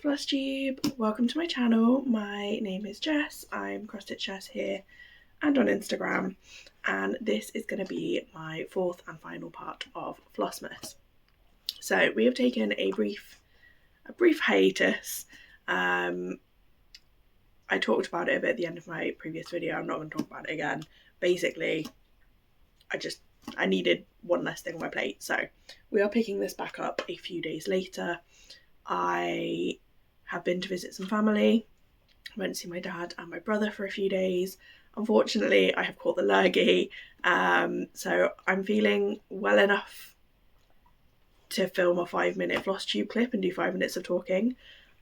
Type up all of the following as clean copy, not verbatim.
Flosstube, welcome to my channel. My name is Jess, I'm Cross Stitch Jess here and on Instagram, and this is going to be my fourth and final part of Flossmas. So we have taken a brief hiatus. I talked about it a bit at the end of my previous video. I'm not going to talk about it again. Basically, I needed one less thing on my plate, so we are picking this back up a few days later. I have been to visit some family. I went to see my dad and my brother for a few days. Unfortunately, I have caught the lurgy, so I'm feeling well enough to film a 5-minute Flosstube clip and do 5 minutes of talking.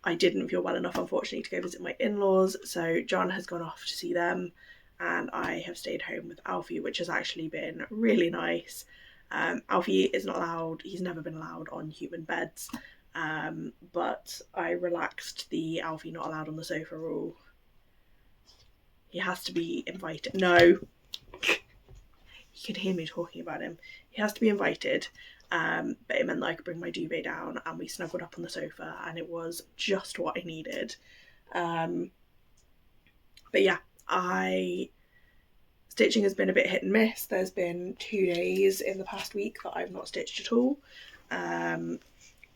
I didn't feel well enough, unfortunately, to go visit my in-laws, so John has gone off to see them and I have stayed home with Alfie, which has actually been really nice. Alfie is not allowed, he's never been allowed on human beds, but I relaxed the Alfie not allowed on the sofa rule. He has to be invited. No, you can hear me talking about him. He has to be invited, but it meant that I could bring my duvet down and we snuggled up on the sofa and it was just what I needed. But yeah, stitching has been a bit hit and miss. There's been 2 days in the past week that I've not stitched at all, but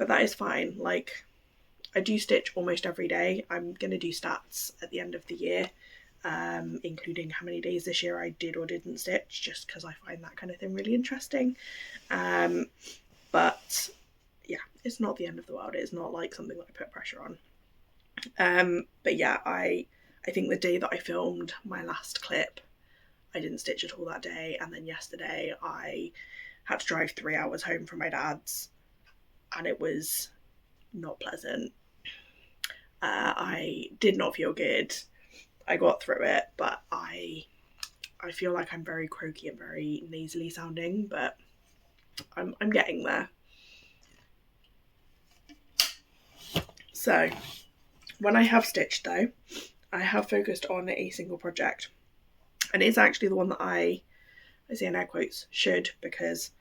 that is fine. Like, I do stitch almost every day. I'm going to do stats at the end of the year, including how many days this year I did or didn't stitch, just because I find that kind of thing really interesting. But yeah, it's not the end of the world. It's not like something that I put pressure on. But yeah, I think the day that I filmed my last clip, I didn't stitch at all that day, and then yesterday I had to drive 3 hours home from my dad's and it was not pleasant. I did not feel good. I got through it, but I feel like I'm very croaky and very nasally sounding, but I'm getting there. So when I have stitched though, I have focused on a single project, and it's actually the one that I say in air quotes should, because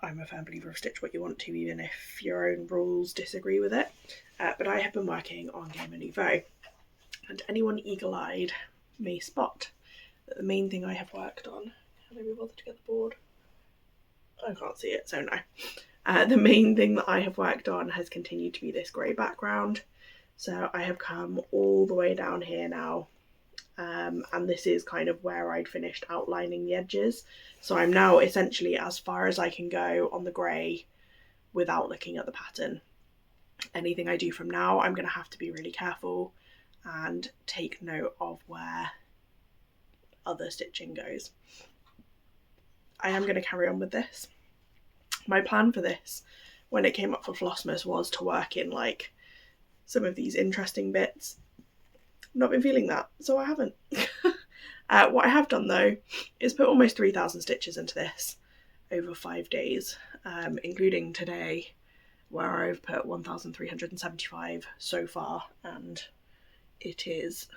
I'm a firm believer of stitch what you want to, even if your own rules disagree with it. But I have been working on Game Nouveau, and anyone eagle-eyed may spot that the main thing I have worked on, can I be bothered to get the board? I can't see it, so no. The main thing that I have worked on has continued to be this grey background. So I have come all the way down here now, and this is kind of where I'd finished outlining the edges. So I'm now essentially as far as I can go on the grey without looking at the pattern. Anything I do from now, I'm going to have to be really careful and take note of where other stitching goes. I am going to carry on with this. My plan for this, when it came up for Flossmas, was to work in like some of these interesting bits. I've not been feeling that, so I haven't. What I have done though is put almost 3,000 stitches into this over 5 days, including today, where I've put 1,375 so far, and it is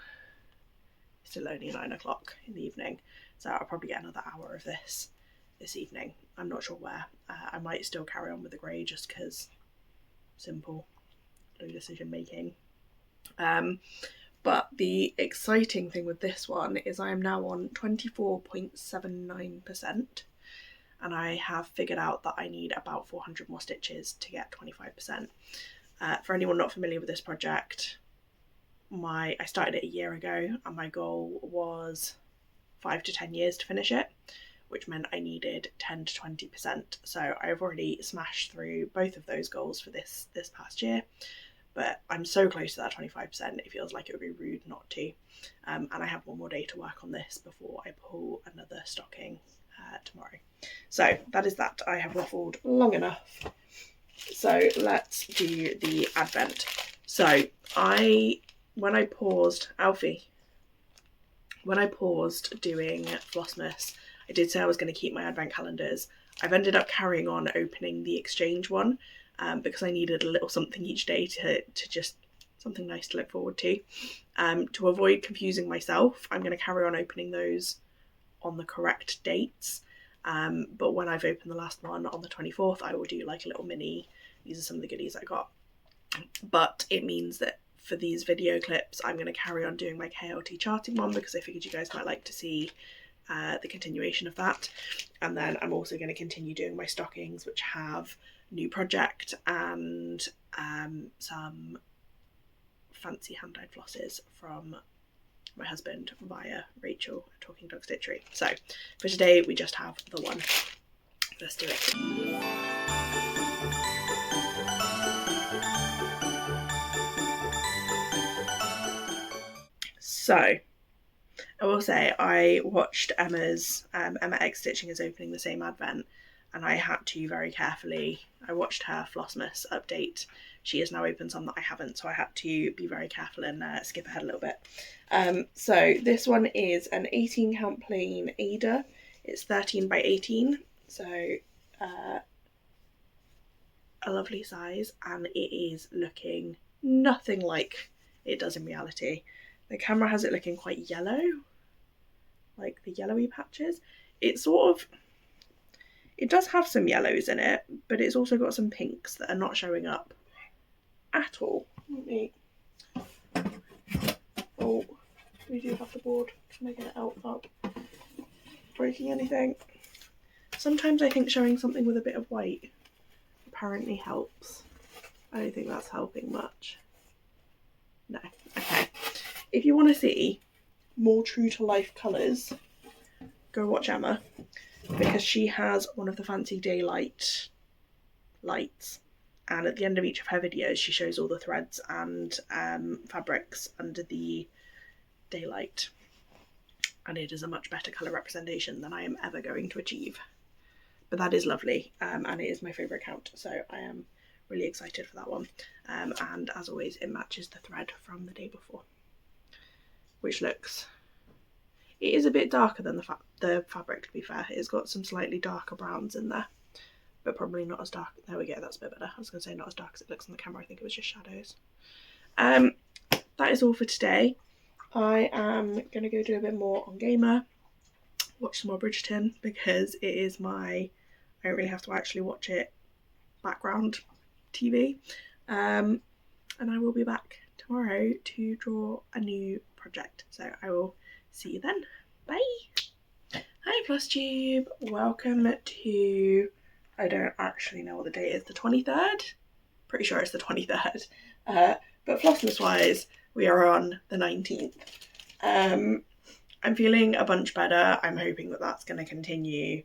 still only 9 o'clock in the evening, so I'll probably get another hour of this evening. I'm not sure where. I might still carry on with the grey just because simple, no decision making. But the exciting thing with this one is I am now on 24.79%, and I have figured out that I need about 400 more stitches to get 25%. For anyone not familiar with this project, I started it a year ago and my goal was 5 to 10 years to finish it, which meant I needed 10 to 20%. So I've already smashed through both of those goals for this past year. But I'm so close to that 25%, it feels like it would be rude not to. And I have one more day to work on this before I pull another stocking tomorrow. So that is that. I have waffled long enough. So let's do the advent. So when I paused doing Flossmas, I did say I was going to keep my advent calendars. I've ended up carrying on opening the exchange one, because I needed a little something each day to just something nice to look forward to. To avoid confusing myself, I'm going to carry on opening those on the correct dates. But when I've opened the last one on the 24th, I will do like a little mini, these are some of the goodies I got. but it means that for these video clips I'm going to carry on doing my KLT charting one, because I figured you guys might like to see the continuation of that. And then I'm also going to continue doing my stockings, which have new project and some fancy hand-dyed flosses from my husband via Rachel at Talking Dog Stitchery. So for today we just have the one. Let's do it. So I will say I watched Emma's, Emma Egg Stitching is opening the same advent, and I had to very carefully, I watched her Flossmas update. She has now opened some that I haven't, so I had to be very careful and skip ahead a little bit. So this one is an 18 count plain Aida. It's 13 by 18, so a lovely size, and it is looking nothing like it does in reality. The camera has it looking quite yellow, like the yellowy patches. It does have some yellows in it, but it's also got some pinks that are not showing up at all. Oh, we do have the board. Can I get it out up? Breaking anything? Sometimes I think showing something with a bit of white apparently helps. I don't think that's helping much. No. Okay. If you want to see more true to life colours, go watch Emma, because she has one of the fancy daylight lights, and at the end of each of her videos she shows all the threads and fabrics under the daylight, and it is a much better colour representation than I am ever going to achieve. But that is lovely, and it is my favourite count, so I am really excited for that one. And as always, it matches the thread from the day before, which looks, it is a bit darker than the fabric, to be fair. It's got some slightly darker browns in there, but probably not as dark. There we go, that's a bit better. I was going to say not as dark as it looks on the camera. I think it was just shadows. That is all for today. I am going to go do a bit more on Gamer, watch some more Bridgerton, because it is I don't really have to actually watch it background TV. And I will be back tomorrow to draw a new project. So I will see you then. Bye. Hi Flosstube. Welcome to, I don't actually know what the date is, the 23rd? Pretty sure it's the 23rd. But Flossmas wise, we are on the 19th. I'm feeling a bunch better. I'm hoping that that's going to continue.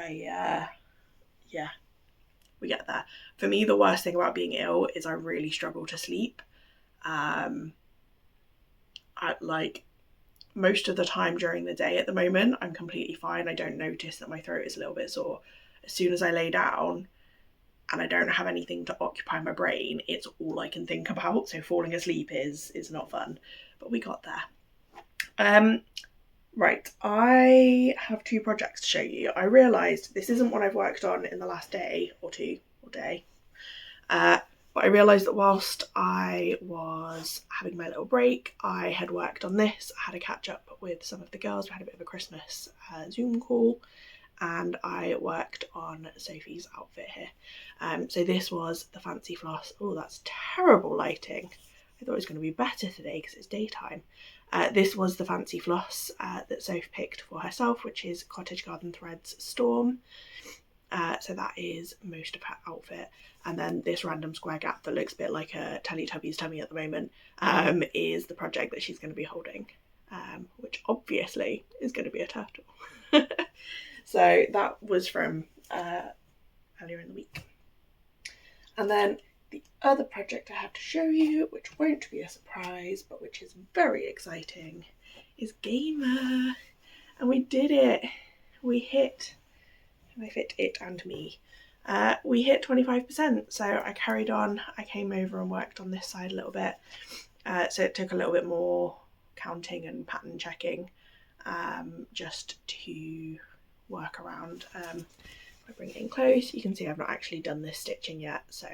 Yeah, we get there. For me, the worst thing about being ill is I really struggle to sleep. Like most of the time during the day at the moment, I'm completely fine. I don't notice that my throat is a little bit sore. As soon as I lay down and I don't have anything to occupy my brain, it's all I can think about. So falling asleep is not fun, but we got there. Right, I have two projects to show you. I realised this isn't one I've worked on in the last day or two, but I realised that whilst I was having my little break, I had worked on this. I had a catch up with some of the girls. We had a bit of a Christmas Zoom call, and I worked on Sophie's outfit here. So this was the fancy floss. Oh, that's terrible lighting. I thought it was going to be better today because it's daytime. This was the fancy floss that Soph picked for herself, which is Cottage Garden Threads Storm. So that is most of her outfit. And then this random square gap that looks a bit like a Teletubby's tummy at the moment is the project that she's going to be holding, which obviously is going to be a turtle. So that was from earlier in the week. And then the other project I have to show you, which won't be a surprise, but which is very exciting, is Gamer. And we did it. We hit, and I fit it and me. We hit 25%, so I carried on. I came over and worked on this side a little bit. So it took a little bit more counting and pattern checking just to work around. I bring it in close, you can see I've not actually done this stitching yet, so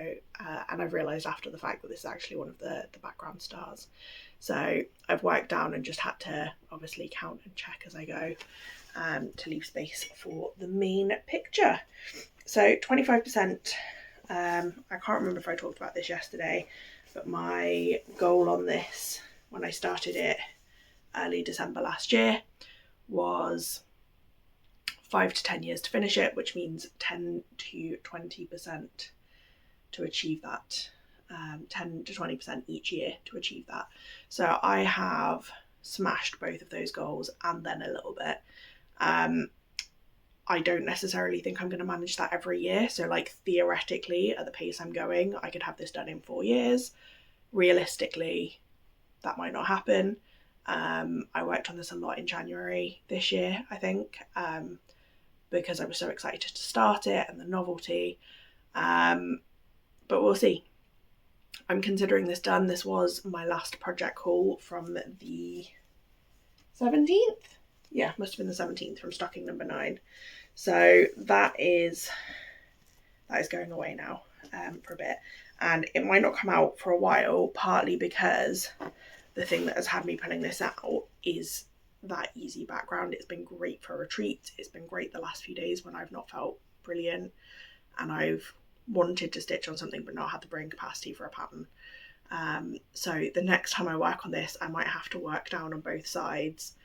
and I've realised after the fact that this is actually one of the background stars, so I've worked down and just had to obviously count and check as I go to leave space for the main picture. So 25%, I can't remember if I talked about this yesterday, but my goal on this when I started it early December last year was 5 to 10 years to finish it, which means 10 to 20% to achieve that. 10 to 20% each year to achieve that. So I have smashed both of those goals and then a little bit. I don't necessarily think I'm going to manage that every year. So like theoretically, at the pace I'm going, I could have this done in 4 years. Realistically, that might not happen. I worked on this a lot in January this year, I think, because I was so excited to start it and the novelty. But we'll see. I'm considering this done. This was my last project haul from the 17th. Yeah, must have been the 17th from stocking number 9. So that is going away now for a bit. And it might not come out for a while, partly because the thing that has had me putting this out is that easy background. It's been great for retreats. It's been great the last few days when I've not felt brilliant and I've wanted to stitch on something but not had the brain capacity for a pattern. So the next time I work on this, I might have to work down on both sides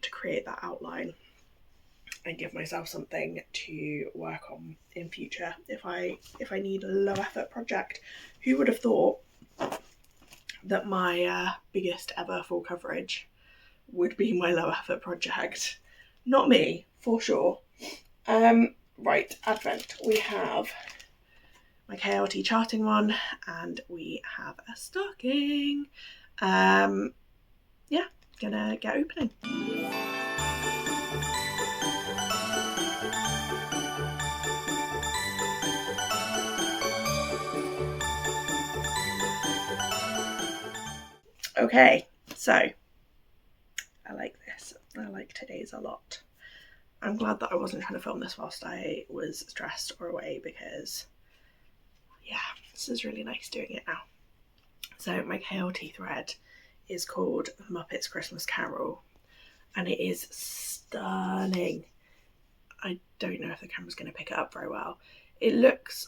to create that outline and give myself something to work on in future if I need a low effort project. Who would have thought that my biggest ever full coverage would be my low effort project? Not me, for sure. Right, Advent. We have my KLT charting one and we have a stocking. Yeah, gonna get opening. Okay, so I like this. I like today's a lot. I'm glad that I wasn't trying to film this whilst I was stressed or away, because yeah, this is really nice doing it now. So my KLT thread is called Muppets Christmas Carol and it is stunning. I don't know if the camera's going to pick it up very well. It looks,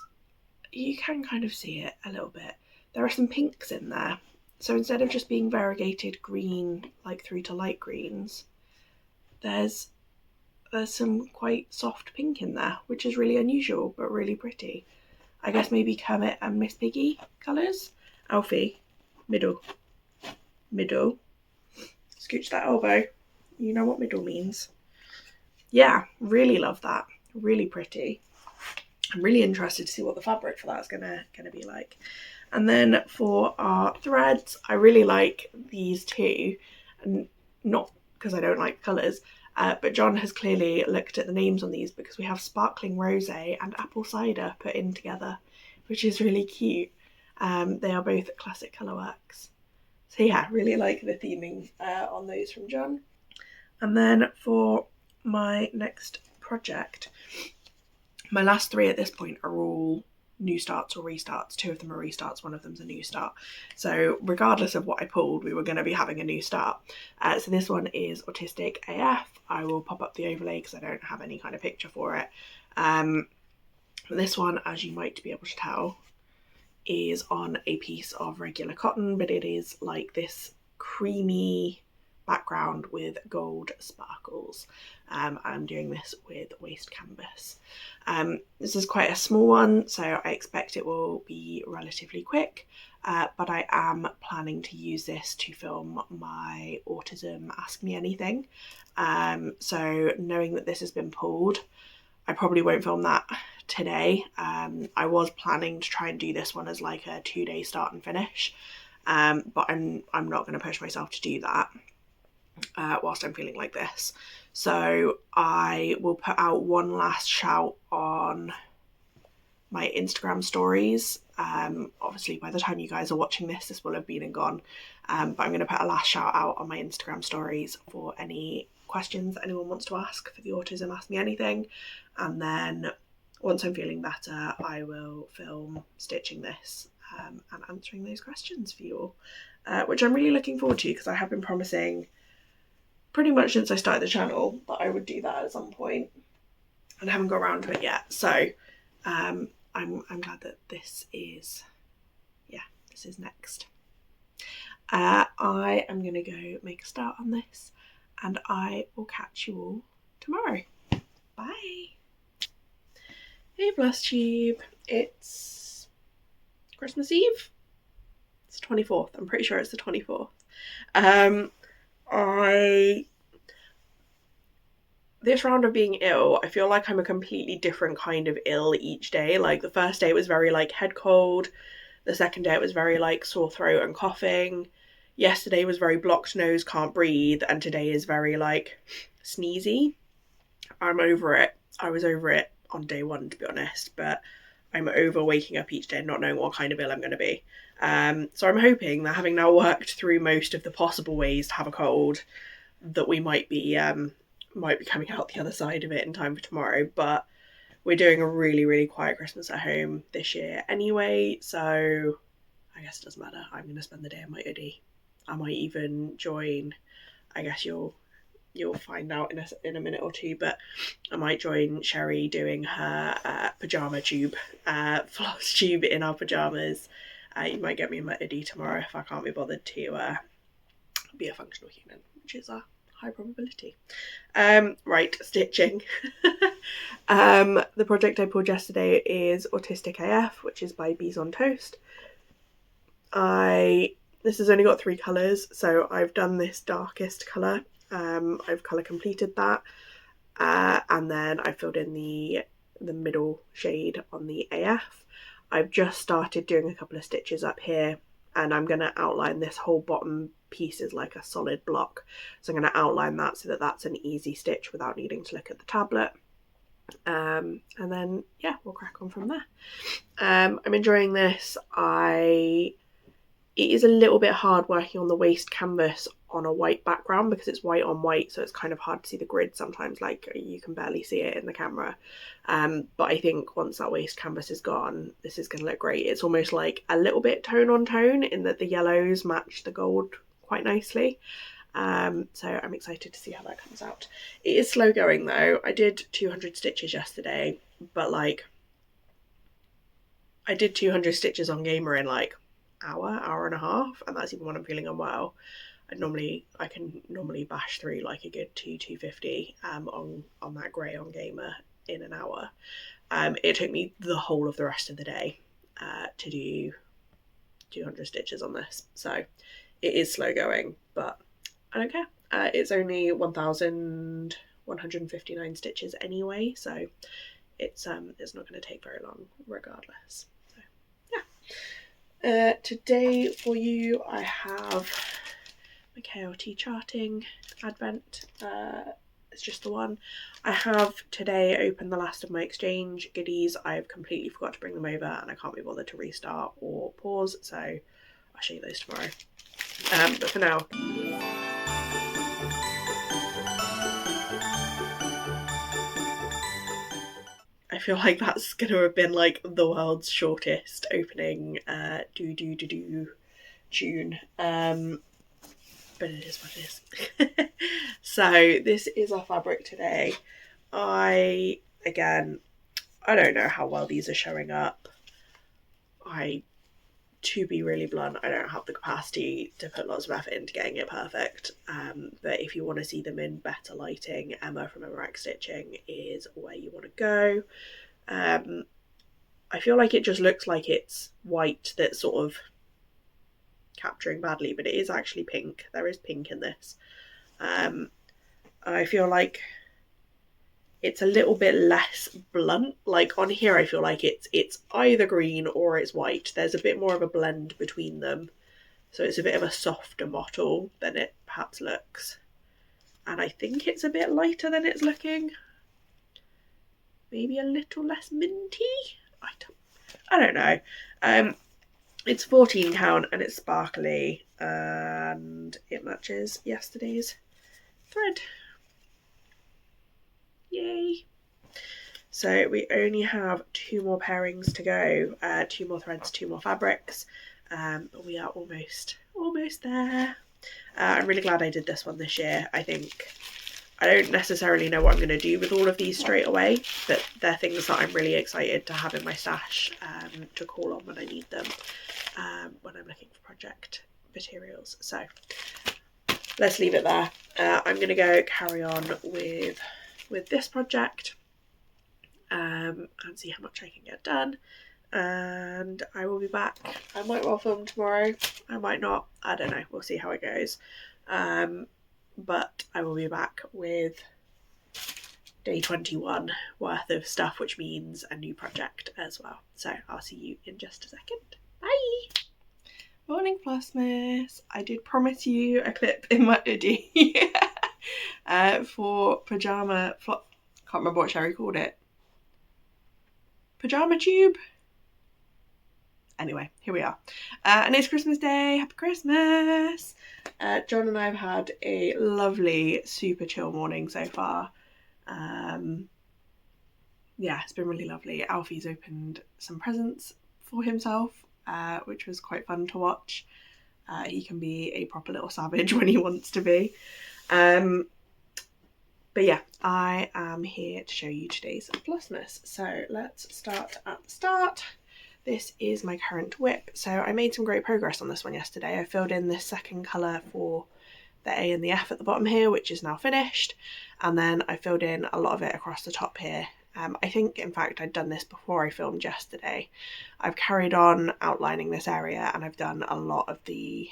you can kind of see it a little bit. There are some pinks in there. So instead of just being variegated green, like through to light greens, there's some quite soft pink in there, which is really unusual, but really pretty. I guess maybe Kermit and Miss Piggy colours. Alfie, middle. Scooch that elbow. You know what middle means. Yeah, really love that. Really pretty. I'm really interested to see what the fabric for that's gonna be like. And then for our threads, I really like these two, and not because I don't like colours, but John has clearly looked at the names on these because we have sparkling rosé and apple cider put in together, which is really cute. They are both classic colourworks. So yeah, really like the theming on those from John. And then for my next project, my last 3 at this point are all new starts or restarts. 2 of them are restarts, 1 of them's a new start. So regardless of what I pulled, we were going to be having a new start. So this one is Autistic AF. I will pop up the overlay because I don't have any kind of picture for it. This one, as you might be able to tell, is on a piece of regular cotton, but it is like this creamy background with gold sparkles. I'm doing this with waste canvas. This is quite a small one, so I expect it will be relatively quick, but I am planning to use this to film my autism Ask Me Anything. So knowing that this has been pulled, I probably won't film that today. I was planning to try and do this one as like a 2-day start and finish, but I'm not going to push myself to do that whilst I'm feeling like this. So I will put out one last shout on my Instagram stories. Obviously by the time you guys are watching this, this will have been and gone, but I'm going to put a last shout out on my Instagram stories for any questions that anyone wants to ask for the Autism Ask Me Anything. And then once I'm feeling better, I will film stitching this and answering those questions for you all, which I'm really looking forward to, because I have been promising pretty much since I started the channel that I would do that at some point, and I haven't got around to it yet. So I'm glad that this is this is next. I am going to go make a start on this, and I will catch you all tomorrow. Bye. Hey Flosstube, it's Christmas Eve. It's 24th. I'm pretty sure it's the 24th. This round of being ill, I feel like I'm a completely different kind of ill each day. Like the first day it was very like head cold. The second day it was very like sore throat and coughing. Yesterday was very blocked nose, can't breathe. And today is very like sneezy. I'm over it. I was over it on day one, to be honest, but I'm over waking up each day and not knowing what kind of ill I'm going to be. So I'm hoping that having now worked through most of the possible ways to have a cold, that we might be coming out the other side of it in time for tomorrow. But we're doing a really, really quiet Christmas at home this year anyway, so I guess it doesn't matter. I'm going to spend the day in my hoodie. I might even join, I guess you'll find out in a minute or two, but I might join Sherry doing her pyjama tube, floss tube in our pyjamas. You might get me in my hoodie tomorrow if I can't be bothered to be a functional human, which is a high probability. Right, stitching. The project I pulled yesterday is Autistic AF, which is by BeesOnToast. This has only got 3 colours, so I've done this darkest colour. I've colour completed that, and then I filled in the middle shade on the AF. I've just started doing a couple of stitches up here, and I'm going to outline this whole bottom piece as like a solid block. So I'm going to outline that so that that's an easy stitch without needing to look at the tablet. And then, yeah, we'll crack on from there. I'm enjoying this. It is a little bit hard working on the waste canvas on a white background because it's white on white, so it's kind of hard to see the grid sometimes, like you can barely see it in the camera. But I think once that waste canvas is gone, this is going to look great. It's almost like a little bit tone on tone in that the yellows match the gold quite nicely. So I'm excited to see how that comes out. It is slow going though. I did 200 stitches yesterday, but like I did 200 stitches on Gamer in like hour and a half, and that's even when I'm feeling unwell. I can normally bash through like a good 250 on that grey on Gamer in an hour. It took me the whole of the rest of the day to do 200 stitches on this, so it is slow going, but I don't care. It's only 1,159 stitches anyway, so it's not going to take very long regardless. So yeah. Today for you I have my KLT charting advent. It's just the one. I have today opened the last of my exchange goodies. I've completely forgot to bring them over and I can't be bothered to restart or pause, so I'll show you those tomorrow. But for now, I feel like that's going to have been like the world's shortest opening tune. But it is what it is. So this is our fabric today. I don't know how well these are showing up. To be really blunt, I don't have the capacity to put lots of effort into getting it perfect. But if you want to see them in better lighting, Emma from MRX Stitching is where you want to go. I feel like it just looks like it's white that's sort of capturing badly, but it is actually pink. There is pink in this. I feel like it's a little bit less blunt. Like on here I feel like it's either green or it's white. There's a bit more of a blend between them, so it's a bit of a softer mottle than it perhaps looks, and I think it's a bit lighter than it's looking, maybe a little less minty. I don't know. It's 14 count and it's sparkly and it matches yesterday's thread. Yay! So we only have 2 more pairings to go, 2 more threads, 2 more fabrics, but we are almost there. I'm really glad I did this one this year. I think I don't necessarily know what I'm going to do with all of these straight away, but they're things that I'm really excited to have in my stash to call on when I need them, when I'm looking for project materials. So let's leave it there. I'm going to go carry on with this project and see how much I can get done. And I will be back. I might well film tomorrow, I might not, I don't know, we'll see how it goes. But I will be back with day 21 worth of stuff, which means a new project as well. So I'll see you in just a second. Bye! Morning, Flossmas. I did promise you a clip in my hoodie for pyjama, can't remember what Sherry called it. Pyjama tube? Anyway, here we are. And it's Christmas Day. Happy Christmas! John and I have had a lovely, super chill morning so far. Yeah, it's been really lovely. Alfie's opened some presents for himself, which was quite fun to watch. He can be a proper little savage when he wants to be. But yeah, I am here to show you today's Flossmas. So let's start at the start. This is my current WIP. So I made some great progress on this one yesterday. I filled in this second colour for the A and the F at the bottom here, which is now finished. And then I filled in a lot of it across the top here. I think, in fact, I'd done this before I filmed yesterday. I've carried on outlining this area and I've done a lot of the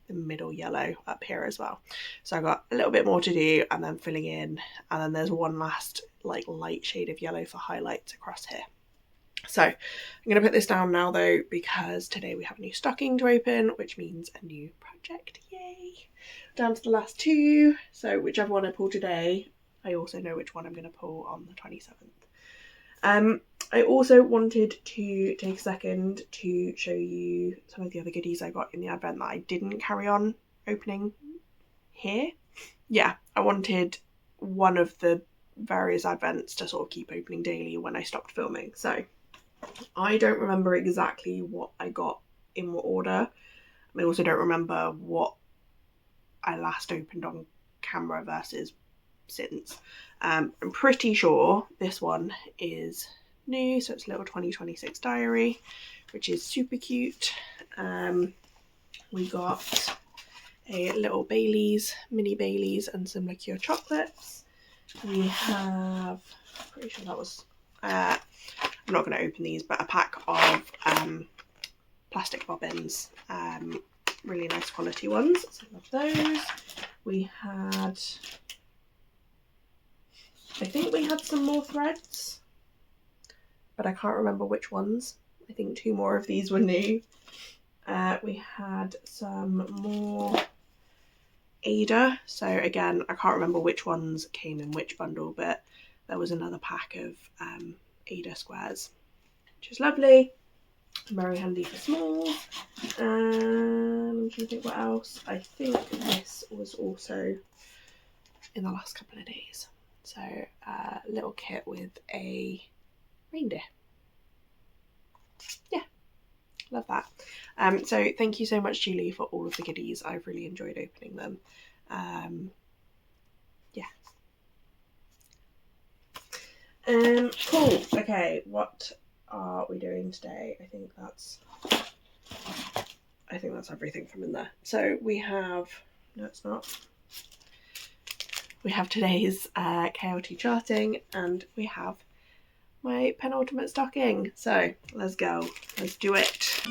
middle yellow up here as well. So I've got a little bit more to do and then filling in. And then there's one last like light shade of yellow for highlights across here. So I'm going to put this down now though, because today we have a new stocking to open, which means a new project. Yay! Down to the last two. So whichever one I pull today, I also know which one I'm going to pull on the 27th. I also wanted to take a second to show you some of the other goodies I got in the advent that I didn't carry on opening here. Yeah, I wanted one of the various advents to sort of keep opening daily when I stopped filming. So I don't remember exactly what I got in what order. I also don't remember what I last opened on camera versus since. I'm pretty sure this one is new, so it's a little 2026 diary, which is super cute. We got a little Baileys, mini Baileys and some liqueur chocolates. We have, pretty sure that was, I'm not going to open these, but a pack of plastic bobbins, really nice quality ones, so I love those. We had, I think we had some more threads, but I can't remember which ones. I think 2 more of these were new. We had some more Aida, so again I can't remember which ones came in which bundle, but there was another pack of Aida squares, which is lovely, very handy for smalls. I'm trying to think what else. I think this was also in the last couple of days. So a little kit with a reindeer. Yeah, love that. So thank you so much, Julie, for all of the goodies. I've really enjoyed opening them. Yeah. Cool. Okay, what are we doing today? I think that's everything from in there. So we have, no it's not. We have today's KLT charting and we have my penultimate stocking. So let's go, let's do it.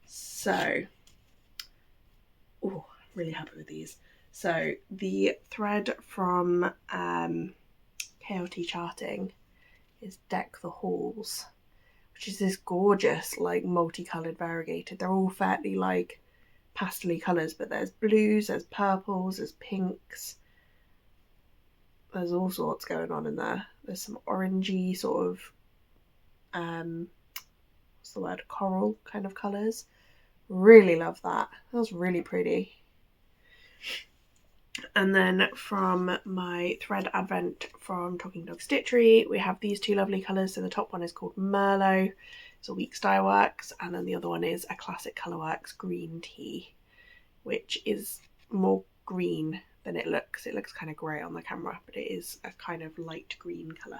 So Really happy with these. So the thread from KLT Charting is Deck the Halls, which is this gorgeous like multicoloured variegated. They're all fairly like pastel-y colours, but there's blues, there's purples, there's pinks. There's all sorts going on in there. There's some orangey sort of what's the word, coral kind of colours. Really love that. That was really pretty. And then from my thread advent from Talking Dog Stitchery, we have these two lovely colours. So the top one is called Merlot, it's a Weeks Dye Works, and then the other one is a Classic Colourworks Green Tea, which is more green than it looks. It looks kind of grey on the camera, but it is a kind of light green colour.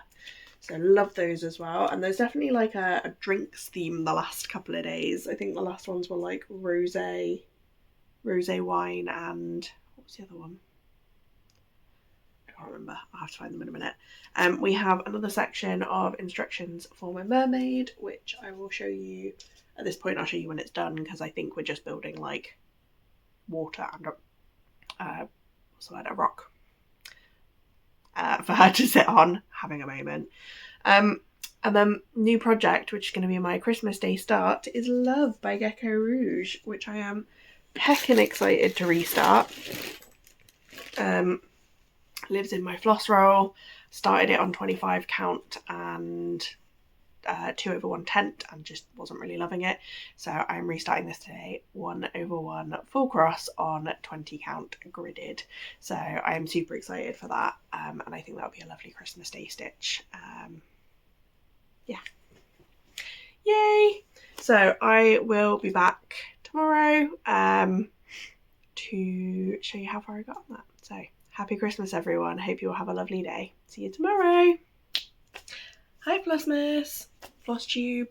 So love those as well. And there's definitely like a drinks theme the last couple of days. I think the last ones were like rosé wine, and what was the other one? I can't remember. I'll have to find them in a minute. We have another section of instructions for my mermaid, which I will show you at this point. I'll show you when it's done, because I think we're just building like water and a rock for her to sit on, having a moment. And then new project, which is going to be my Christmas Day start, is Love by Gecko Rouge, which I am heckin' excited to restart. Lives in my floss roll. Started it on 25 count and 2/1 and just wasn't really loving it. So I'm restarting this today, 1/1 full cross on 20 count gridded. So I am super excited for that, and I think that'll be a lovely Christmas Day stitch. Yeah. Yay! So I will be back tomorrow to show you how far I got on that. So happy Christmas, everyone. Hope you all have a lovely day. See you tomorrow. Hi Flossmas, Flosstube.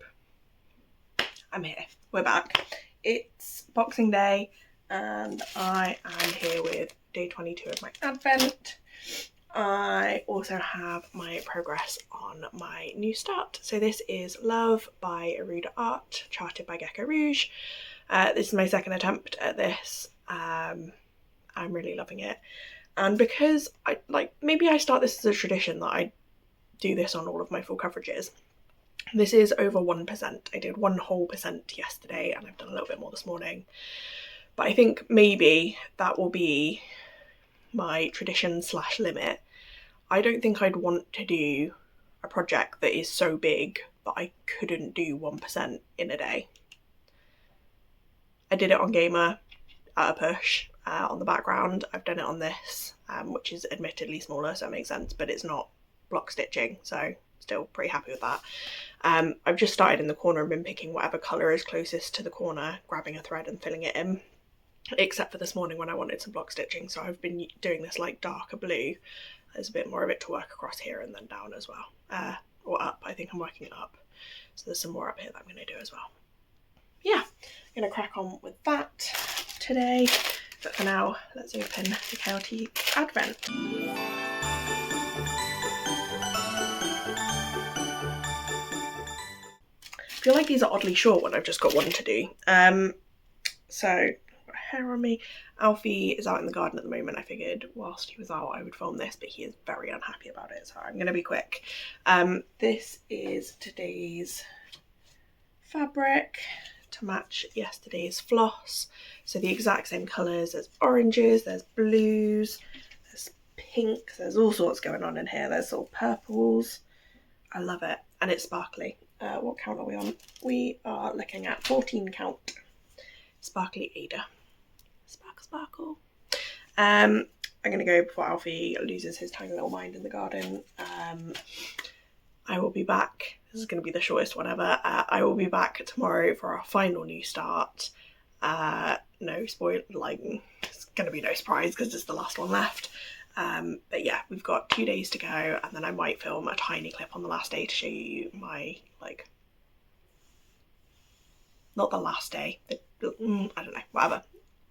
I'm here. We're back. It's Boxing Day and I am here with day 22 of my advent. I also have my progress on my new start. So this is Love by Eruda Art, charted by Gecko Rouge. This is my second attempt at this. I'm really loving it. And because maybe I start this as a tradition that I do this on all of my full coverages. This is over 1%. I did 1 whole percent yesterday and I've done a little bit more this morning. But I think maybe that will be my tradition / limit. I don't think I'd want to do a project that is so big that I couldn't do 1% in a day. I did it on Gamer at a push on the background. I've done it on this, which is admittedly smaller, so it makes sense, but it's not block stitching, so still pretty happy with that. I've just started in the corner and been picking whatever colour is closest to the corner, grabbing a thread and filling it in, except for this morning when I wanted some block stitching, so I've been doing this like darker blue. There's a bit more of it to work across here and then down as well, or up. I think I'm working it up, so there's some more up here that I'm going to do as well. Yeah, I'm going to crack on with that today, but for now let's open the KLT Advent. I feel like these are oddly short when I've just got one to do. So I've got hair on me. Alfie is out in the garden at the moment. I figured whilst he was out I would film this, but he is very unhappy about it, so I'm going to be quick. This is today's fabric to match yesterday's floss. So the exact same colours. There's oranges, there's blues, there's pinks, there's all sorts going on in here. There's all purples. I love it, and it's sparkly. What count are we on? We are looking at 14 count sparkly Aida. Sparkle, sparkle. I'm going to go before Alfie loses his tiny little mind in the garden. I will be back. This is going to be the shortest one ever. I will be back tomorrow for our final new start. No spoil, it's going to be no surprise because it's the last one left. But yeah, we've got 2 days to go, and then I might film a tiny clip on the last day to show you my, not the last day, I don't know, whatever.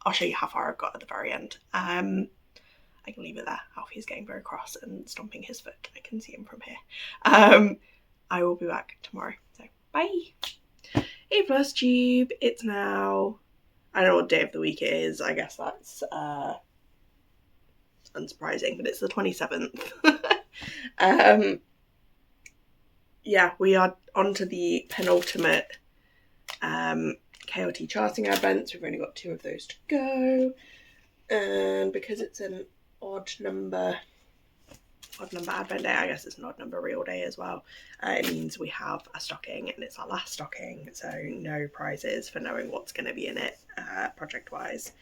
I'll show you how far I've got at the very end. I can leave it there. Alfie's getting very cross and stomping his foot. I can see him from here. I will be back tomorrow, so bye. Hey Flosstube, it's now I don't know what day of the week it is. I guess that's unsurprising, but it's the 27th. Yeah, we are on to the penultimate KLT charting advents. We've only got 2 of those to go, and because it's an odd number advent day, I guess it's an odd number real day as well, it means we have a stocking, and it's our last stocking, so no prizes for knowing what's going to be in it project wise.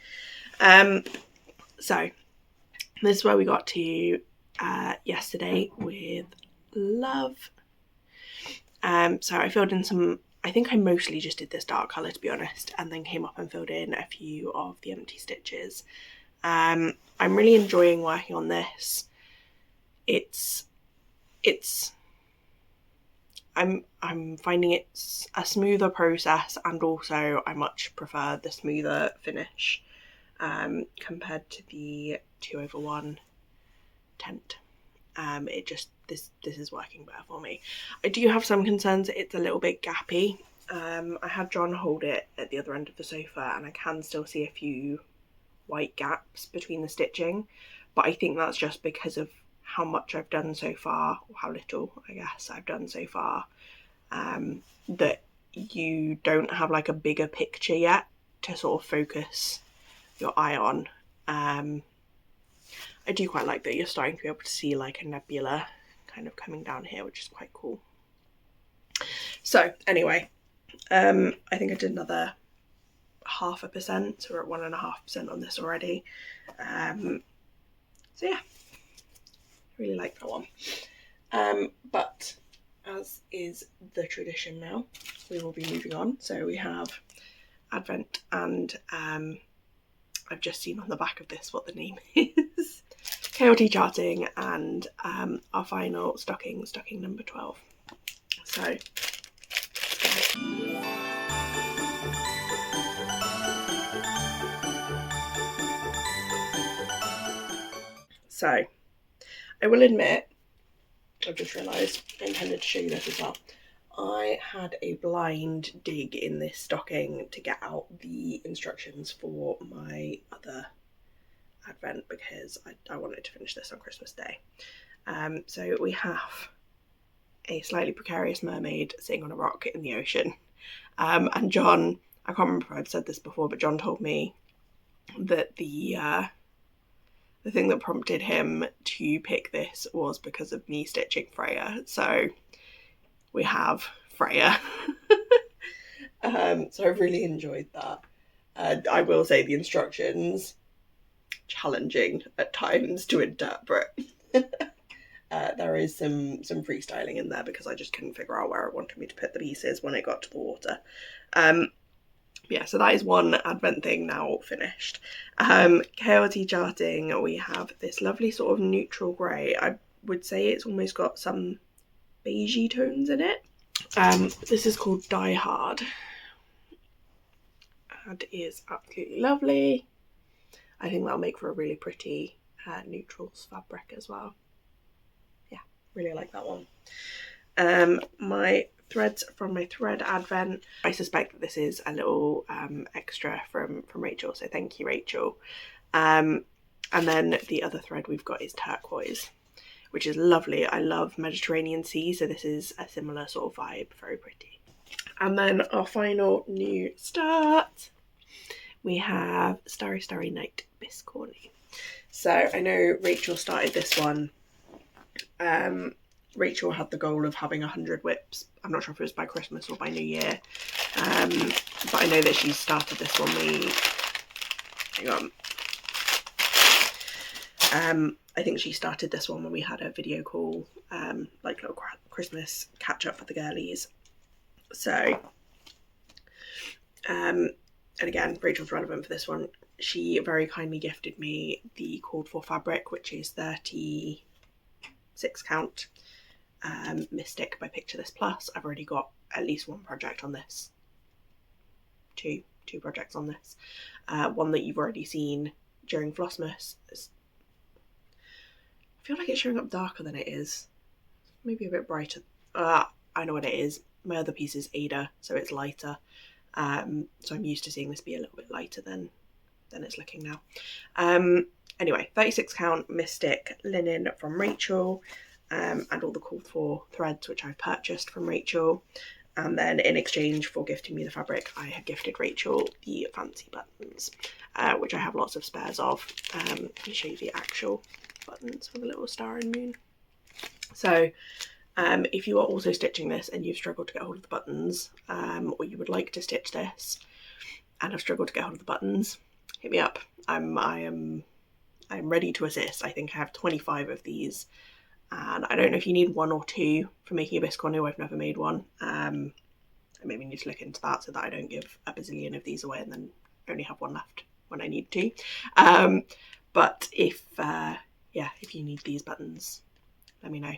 So this is where we got to yesterday with love. So I filled in some, I think I mostly just did this dark colour to be honest, and then came up and filled in a few of the empty stitches. I'm really enjoying working on this. I'm finding it's a smoother process, and also I much prefer the smoother finish compared to the 2/1 tent. It just, this is working better for me. I do have some concerns. It's a little bit gappy. I had John hold it at the other end of the sofa, and I can still see a few white gaps between the stitching, but I think that's just because of how much I've done so far, or how little I guess I've done so far, that you don't have like a bigger picture yet to sort of focus your eye on. I do quite like that you're starting to be able to see like a nebula kind of coming down here, which is quite cool. So anyway, I think I did another 0.5%, so we're at 1.5% on this already. So yeah, really like that one. But as is the tradition now, we will be moving on. So we have Advent, and I've just seen on the back of this what the name is. KLT charting, and our final stocking number 12. So I will admit, I've just realised I intended to show you this as well. I had a blind dig in this stocking to get out the instructions for my other Advent, because I wanted to finish this on Christmas Day. So we have a slightly precarious mermaid sitting on a rock in the ocean. And John, I can't remember if I've said this before, but John told me that the thing that prompted him to pick this was because of me stitching Freya. So we have Freya. So I've really enjoyed that. I will say the instructions, challenging at times to interpret. There is some freestyling in there because I just couldn't figure out where it wanted me to put the pieces when it got to the water. Yeah, so that is one Advent thing now finished. KLT charting, we have this lovely sort of neutral grey. I would say it's almost got some beigey tones in it. This is called Die Hard, and is absolutely lovely. I think that'll make for a really pretty neutrals fabric as well. Yeah, really like that one. My threads from my thread Advent, I suspect that this is a little extra from Rachel, so thank you, Rachel. And then the other thread we've got is turquoise, which is lovely. I love Mediterranean sea, so this is a similar sort of vibe, very pretty. And then our final new start, we have Starry Night Biscornu. So I know Rachel started this one. Rachel had the goal of having 100 WIPs. I'm not sure if it was by Christmas or by New Year. But I know that she started this one. I think she started this one when we had a video call, like little Christmas catch up with the girlies. So, and again, Rachel's relevant for this one. She very kindly gifted me the called for fabric, which is 36 count Mystic by Picture This Plus. I've already got at least one project on this. Two projects on this. One that you've already seen during Flossmas. I feel like it's showing up darker than it is. Maybe a bit brighter. I know what it is. My other piece is Aida, so it's lighter. So I'm used to seeing this be a little bit lighter than it's looking now. Anyway, 36 count Mystic linen from Rachel, and all the called for threads which I've purchased from Rachel. And then in exchange for gifting me the fabric, I have gifted Rachel the fancy buttons, which I have lots of spares of. Let me show you the actual buttons with a little star and moon. So if you are also stitching this and you've struggled to get hold of the buttons, or you would like to stitch this and have struggled to get hold of the buttons, hit me up. I'm ready to assist. I think I have 25 of these. And I don't know if you need 1 or 2 for making a Biscornu. I've never made one. I maybe need to look into that so that I don't give a bazillion of these away and then only have 1 left when I need to. But if you need these buttons, let me know.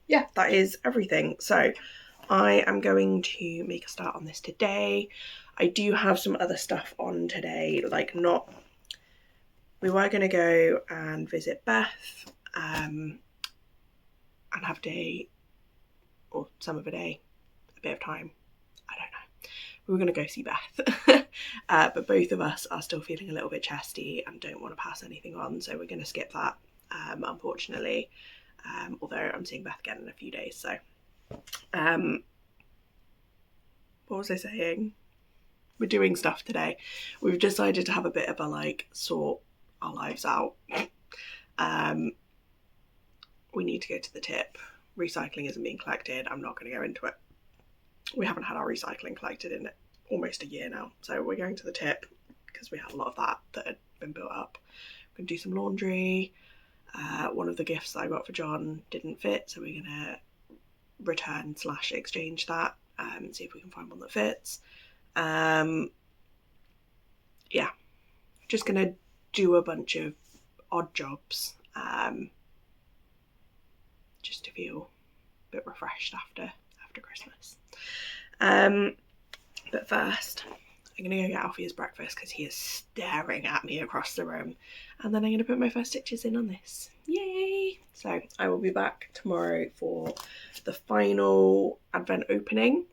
Yeah, that is everything. So I am going to make a start on this today. I do have some other stuff on today, we were going to go and visit Beth and have a day, or some of a day, a bit of time, I don't know. We were going to go see Beth, but both of us are still feeling a little bit chesty and don't want to pass anything on, so we're going to skip that, unfortunately, although I'm seeing Beth again in a few days. So what was I saying? We're doing stuff today. We've decided to have a bit of a sort our lives out. We need to go to the tip. Recycling isn't being collected. I'm not going to go into it. We haven't had our recycling collected in almost a year now, so we're going to the tip because we had a lot of that had been built up. We're going to do some laundry. One of the gifts that I got for John didn't fit, so we're going to return / exchange that and see if we can find one that fits. Yeah, just going to do a bunch of odd jobs just to feel a bit refreshed after Christmas. But first I'm going to go get Alfie his breakfast because he is staring at me across the room, and then I'm going to put my first stitches in on this. Yay! So I will be back tomorrow for the final advent opening,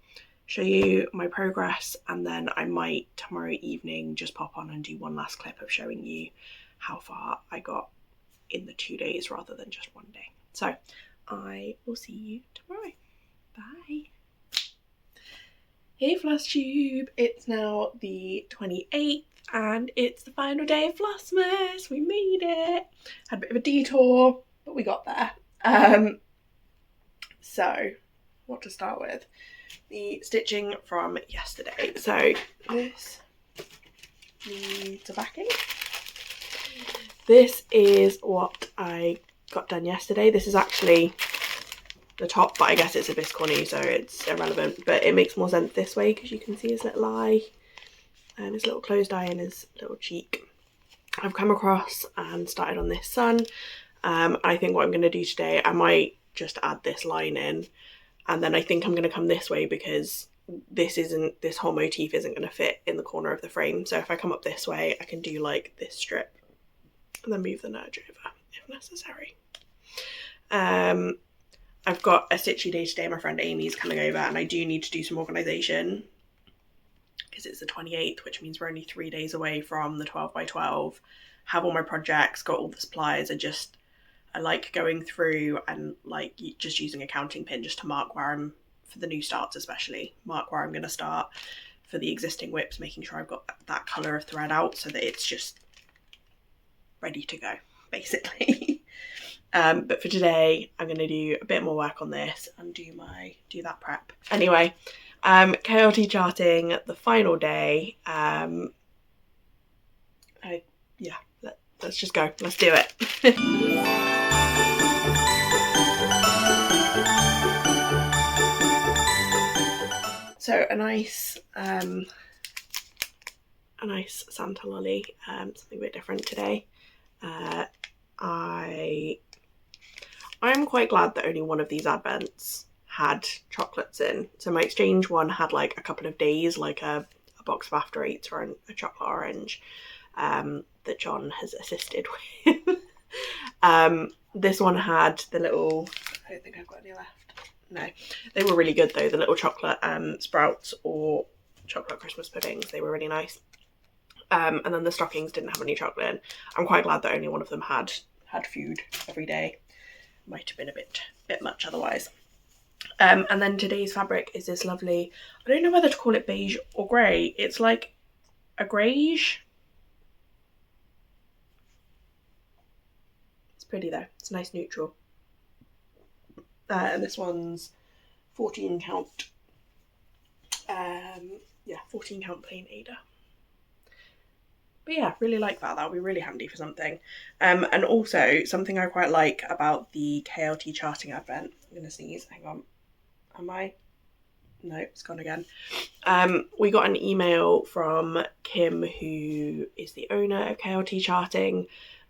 show you my progress, and then I might tomorrow evening just pop on and do one last clip of showing you how far I got in the 2 days rather than just 1 day. So I will see you tomorrow. Bye. Hey Flosstube, it's now the 28th and it's the final day of Flossmas. We made it. Had a bit of a detour, but we got there. So what to start with? The stitching from yesterday. So this needs a backing. This is what I got done yesterday. This is actually the top, but I guess it's a Biscornu, so it's irrelevant, but it makes more sense this way because you can see his little eye and his little closed eye and his little cheek. I've come across and started on this sun. I think what I'm going to do today, I might just add this line in, and then I think I'm going to come this way because this whole motif isn't going to fit in the corner of the frame. So if I come up this way, I can do like this strip and then move the nudge over if necessary. I've got a stitchy day today. My friend Amy's coming over and I do need to do some organisation because it's the 28th, which means we're only 3 days away from the 12 by 12. Have all my projects, got all the supplies. I like going through and like just using a counting pin just to mark where I'm, for the new starts especially, mark where I'm going to start. For the existing WIPs, making sure I've got that colour of thread out so that it's just ready to go, basically. But for today, I'm going to do a bit more work on this and do that prep. Anyway, chaotic charting, the final day. Let's just go. Let's do it. So a nice Santa lolly, something a bit different today. I'm quite glad that only one of these advents had chocolates in. So my exchange one had like a couple of days, like a box of After Eights or a chocolate orange that John has assisted with. This one had the little, don't think I've got any left. No, they were really good though, the little chocolate sprouts or chocolate Christmas puddings. They were really nice. And then the stockings didn't have any chocolate in. I'm quite glad that only one of them had food every day. Might have been a bit much otherwise. And then today's fabric is this lovely, I don't know whether to call it beige or grey. It's like a greyish. It's pretty though. It's a nice neutral. And this one's 14 count. Yeah, 14 count plain Aida. But yeah, really like that. That'll be really handy for something. And also something I quite like about the KLT charting advent. I'm gonna sneeze. Hang on. Am I? No, it's gone again. We got an email from Kim, who is the owner of KLT Charting,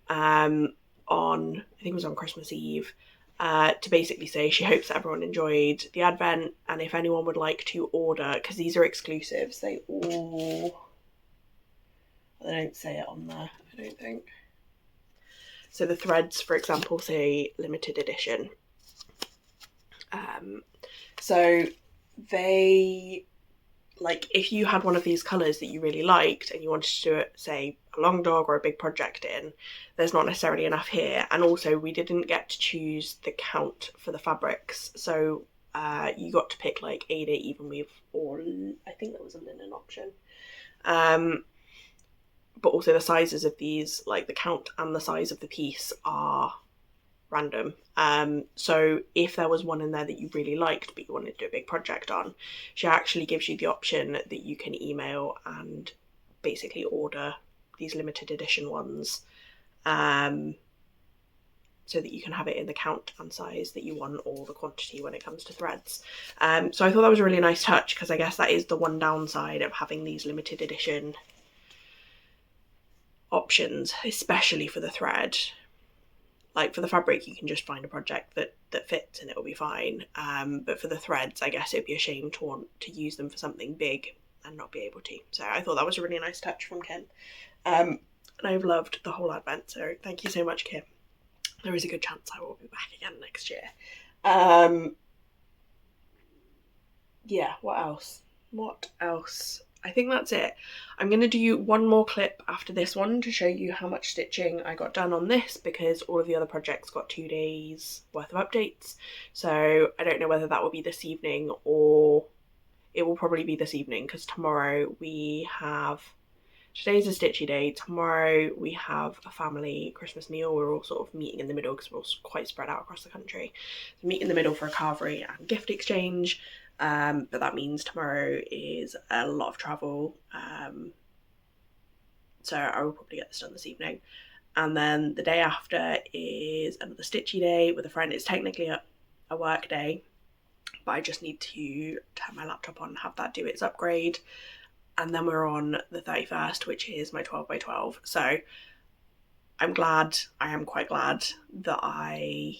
on, I think it was on Christmas Eve, to basically say she hopes that everyone enjoyed the advent, and if anyone would like to order, because these are exclusives, they don't say it on there, I don't think. So the threads, for example, say limited edition. So they, like, if you had one of these colours that you really liked and you wanted to do it, say, a long dog or a big project in, there's not necessarily enough here. And also we didn't get to choose the count for the fabrics. So you got to pick like Aida, even weave, or I think there was a linen option. But also the sizes of these, like the count and the size of the piece are random. So if there was one in there that you really liked but you wanted to do a big project on, she actually gives you the option that you can email and basically order these limited edition ones, so that you can have it in the count and size that you want, or the quantity when it comes to threads. So I thought that was a really nice touch, because I guess that is the one downside of having these limited edition options, especially for the thread. Like for the fabric, you can just find a project that fits and it'll be fine. But for the threads, I guess it'd be a shame to want to use them for something big and not be able to. So I thought that was a really nice touch from Kim. And I've loved the whole advent, so thank you so much, Kim. There is a good chance I will be back again next year. Yeah, what else? I think that's it. I'm going to do one more clip after this one to show you how much stitching I got done on this, because all of the other projects got 2 days worth of updates. So I don't know whether that will be this evening, or it will probably be this evening, because tomorrow we have, today's a stitchy day, tomorrow we have a family Christmas meal. We're all sort of meeting in the middle because we're all quite spread out across the country. So meet in the middle for a carvery and gift exchange. But that means tomorrow is a lot of travel, so I will probably get this done this evening. And then the day after is another stitchy day with a friend. It's technically a work day, but I just need to turn my laptop on and have that do its upgrade. And then we're on the 31st, which is my 12 by 12. So I am quite glad that I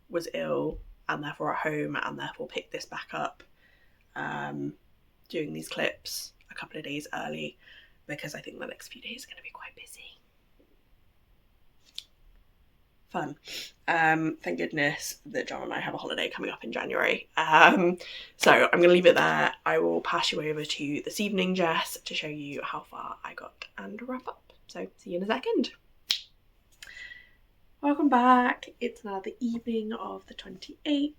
was ill and therefore at home, and therefore picked this back up, doing these clips a couple of days early, because I think the next few days are going to be quite busy. Fun. Thank goodness that John and I have a holiday coming up in January. So I'm going to leave it there. I will pass you over to this evening, Jess, to show you how far I got and wrap up. So see you in a second. Welcome back. It's now the evening of the 28th.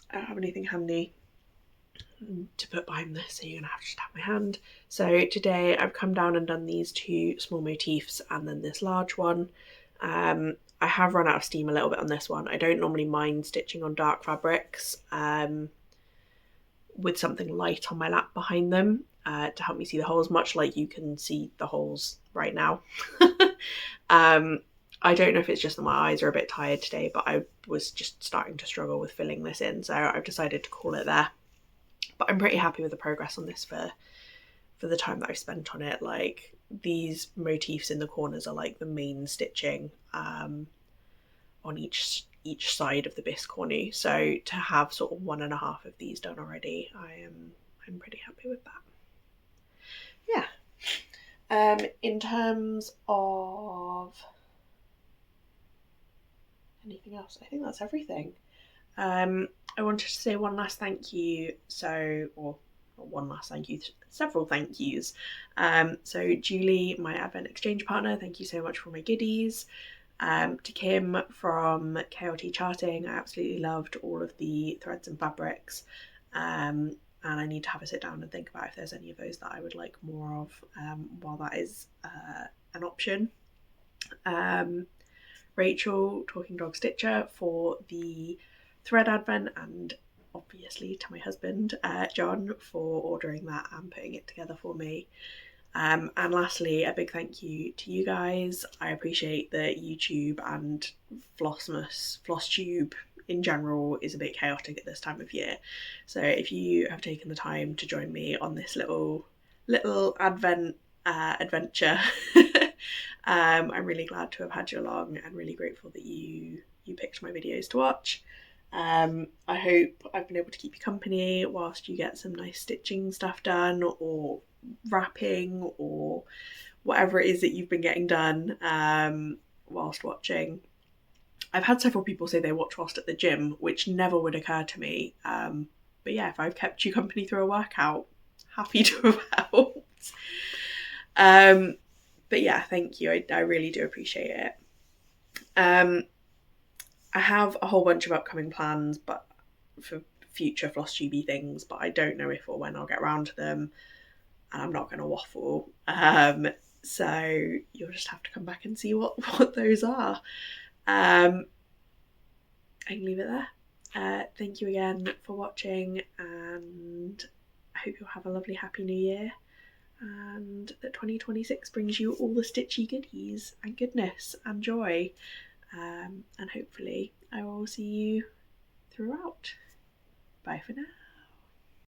I don't have anything handy to put behind this, so you're gonna have to just have my hand. So today I've come down and done these 2 small motifs and then this large one. I have run out of steam a little bit on this one. I don't normally mind stitching on dark fabrics with something light on my lap behind them to help me see the holes, much like you can see the holes right now. I don't know if it's just that my eyes are a bit tired today, but I was just starting to struggle with filling this in, so I've decided to call it there. But I'm pretty happy with the progress on this for the time that I've spent on it. Like, these motifs in the corners are like the main stitching on each side of the Biscornu. So to have sort of 1.5 of these done already, I'm pretty happy with that. Yeah. In terms of anything else? I think that's everything. I wanted to say one last thank you. Or not one last thank you, several thank yous. So Julie, my Advent exchange partner, thank you so much for my goodies. To Kim from KLT Charting, I absolutely loved all of the threads and fabrics. And I need to have a sit down and think about if there's any of those that I would like more of, while that is an option. Rachel, Talking Dog Stitcher, for the thread advent, and obviously to my husband, John, for ordering that and putting it together for me. And lastly, a big thank you to you guys. I appreciate that YouTube and Flosstube in general is a bit chaotic at this time of year. So if you have taken the time to join me on this little advent adventure, I'm really glad to have had you along, and really grateful that you picked my videos to watch. I hope I've been able to keep you company whilst you get some nice stitching stuff done, or wrapping, or whatever it is that you've been getting done whilst watching. I've had several people say they watch whilst at the gym, which never would occur to me. But yeah, if I've kept you company through a workout, happy to have helped. But yeah, thank you. I really do appreciate it. I have a whole bunch of upcoming plans, but for future Flosstube things, but I don't know if or when I'll get around to them, and I'm not going to waffle. So you'll just have to come back and see what those are. I can leave it there. Thank you again for watching, and I hope you'll have a lovely happy new year, and that 2026 brings you all the stitchy goodies and goodness and joy, and hopefully I will see you throughout. Bye for now.